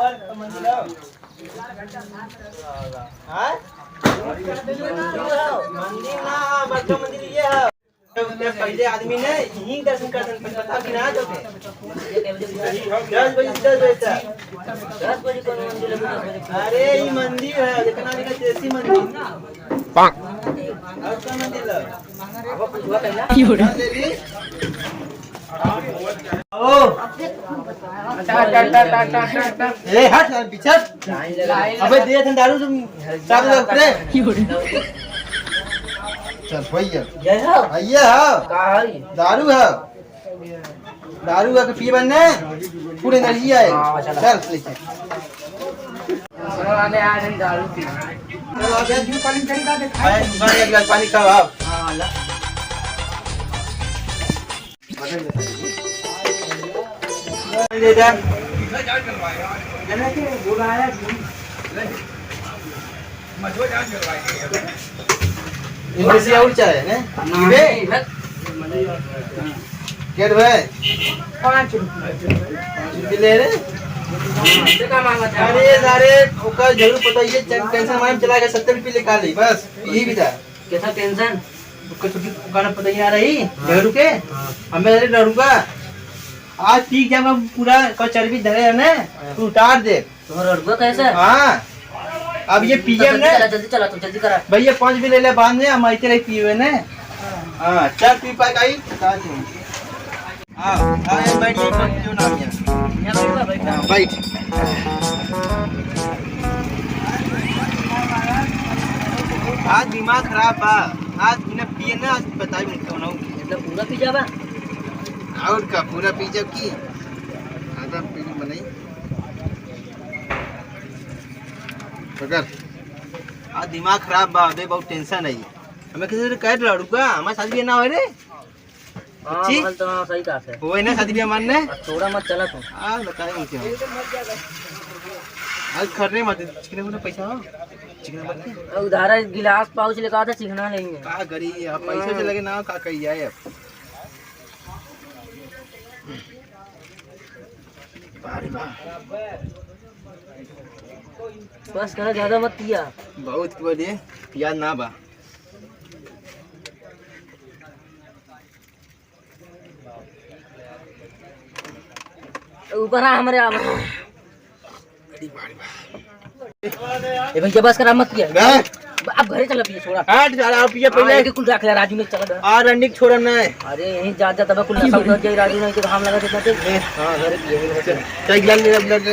पर मंदिर है हां मंदिर ना बड़का मंदिर ये है उसके पहले आदमी ने यही दर्शन कर पता कि ना जो 10 बजे तक 10 बजे कौन मंदिर है अरे ये मंदिर है देखना देखा देसी मंदिर पाक और कौन मंदिर है अब पूछवा पहला ले ली ओ ए हट पीछे अबे दे थे दारू तुम चालू रख रे चल भैया ये है आइए है का है दारू है दारू का पी बनने पूरे एनर्जी आए चल लेके आने आ रहे दारू पी चलो आगे जूस पानी खरीदा दे खाए दुकान एक गिलास पानी खाओ आप हां ला ले जा जने के बुलाया मजो जान करवाएंगे इनमें से और चाहे ने बे क्या दे 5 रुपए ले रे का मांगा था अरे सारे ओका जरूर पता ये टेंशन माइम चला के 70 रुपए निकाल ली बस यही भी था कैसा टेंशन उसका छुट्टी गाना पता ही आ रही जरूर के हमें अरे डरूंगा आज ठीक जब हम पूरा का चर्बी धरे है ना तू उतार दे तुम्हारा डरूंगा कैसे हां अब ये पीएम ने चला तो जल्दी करा भैया 5 भी ले ले बाद में हम आते रही पीवे ने हां चल पी पाए आई बता दूं हां हां बैठ जो नाम यहां बैठ आज दिमाग खराब बा आज बिना पिए ना आज बताई नहीं कौन मतलब पूरा पी जाबा और का पूरा पी जब की आधा पी बनाई पकड़ आज दिमाग खराब बा दे बहुत टेंशन है हमें किसी से कह लड़ूंगा हमारे शादी ना हो रे जी हां तो सही कहा है होए ना शादी भी मानने थोड़ा मत चला तू हां बताए मुझे आज खरने मत चिकने को पैसा हो चिकना मत उधार गिलास पाउच लेके आता चिकना लेंगे का गरी अब पैसे से लगे ना का कही जाए अब बस करा ज्यादा मत पिया बहुत बड़े पिया ना बा ऊपर हमारे ए भैया बस करा मत पिया अब घरे चला पिए छोड़ा हट जा आप पिए पहले के कुल रख ले राजू ने चला आ रंडिक छोड़न ना अरे यहीं जा जा तब कुल सब कर जाई राजू ने के हम लगा देता थे हां घरे पिए चल गिलास ले ब्लड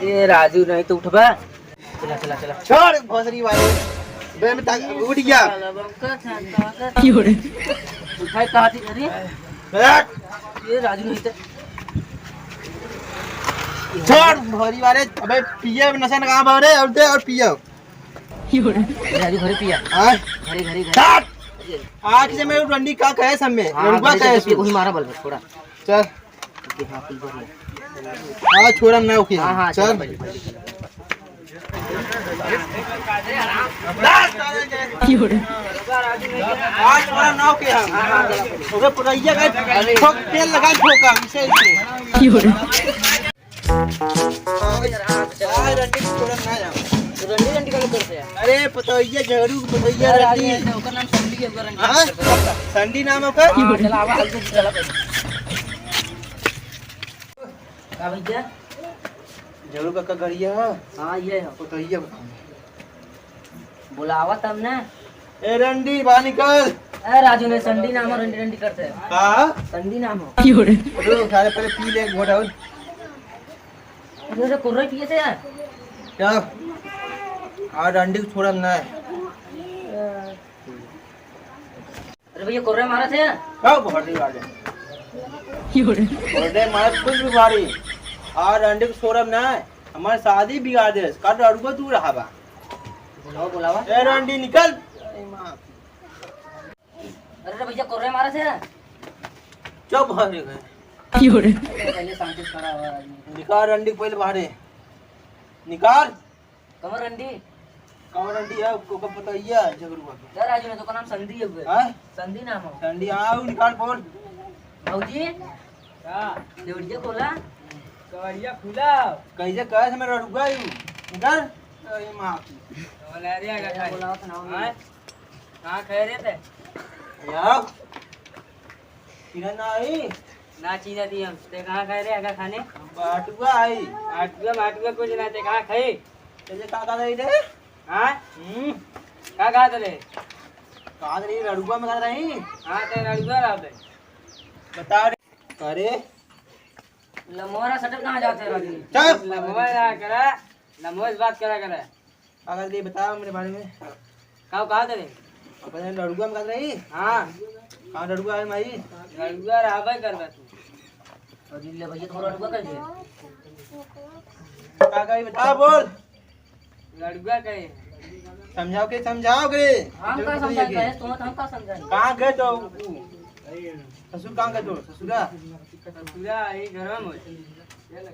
ये राजू नहीं तो उठबा चला चला चला छोड़ भोसरी वाले बे में उठ गया क्यों रे उठाई कहां थी अरे ये राजू नहीं तो छोड़ भरी वाले अबे पिए नशा ना कहां बारे और दे और पियो क्यों रे राजू घरे पिया हां घरे घरे घरे आज से मैं रंडी का कहे सब में लड़का कहे कोई मारा बल थोड़ा चल हां छोड़म ना ओके हां चल क्यों रे आज छोड़म ना ओके हां ओके पुरैया का ठोक तेल लगा ठोका इसे क्यों रे रंडी का करते हैं अरे पतैया जरूर पतैया रंडी ओकर नाम संडी है ओकर रंडी संडी नाम ओकर चलावा हल्के चला का भैया जरूर का गरिया हां ये है पतैया बुलावा तब ना ए रंडी बाहर निकल ए राजू ने संडी नाम रंडी रंडी करते हैं हां संडी नाम हो क्यों रे सारे पहले पी ले घोटा अरे कोर्रा पिए थे यार क्या आज अंडी छोड़ा ना अरे भैया कोर्रा मारा थे कब भरती वाले क्यों रे कोर्रे मारा कुछ भी भारी आज अंडी छोड़ा ना हमारी शादी बिगाड़ दे काट अड़ुआ तू रहा बा बुलाओ बुलावा ए अंडी निकल अरे भैया कोर्रे मारा थे चुप भर गए क्यों रे पहले शांति खड़ा हुआ निकाल रंडी पहले बाहर निकाल कमर रंडी है को पता ही है जगरुआ यार राजू ने तो का नाम संधी है हां संधी नाम है संधी आओ निकाल बोल भौजी का देवड़िया बोला कवरिया खुला कैसे कहे से मैं रुका ही उधर ये मां बोला रे आगा खाए बोला था ना हां कहां खा रहे थे यार किरण आई ना चीना दी हम ते कहां खा रहे आगा खाने बाटुआ आई माटुआ कुछ ना ते कहां खाई तेरे काका रही रे हां का खा दे कहा रही रड़ुआ में कहा रही हां ते लड़ुआ रहा दे बता रे अरे लमोरा सटल कहां जाते हैं राजी चल लमवा ना करा लमवा बात करा करे अगर ये बता मेरे बारे में का कहा दे अपने रड़ुआ में कहा रही हां कहां रड़ुआ है माई लड़ुआ रहबे करबे तू राजी ले भैया थोड़ा रुका कर दे काका ये बता बोल लड़ुआ कहे समझाओगे हम का समझाए तुम हम का समझाए कहां गए तो ससुर कहां गए तो ससुरा ससुरा ये घर में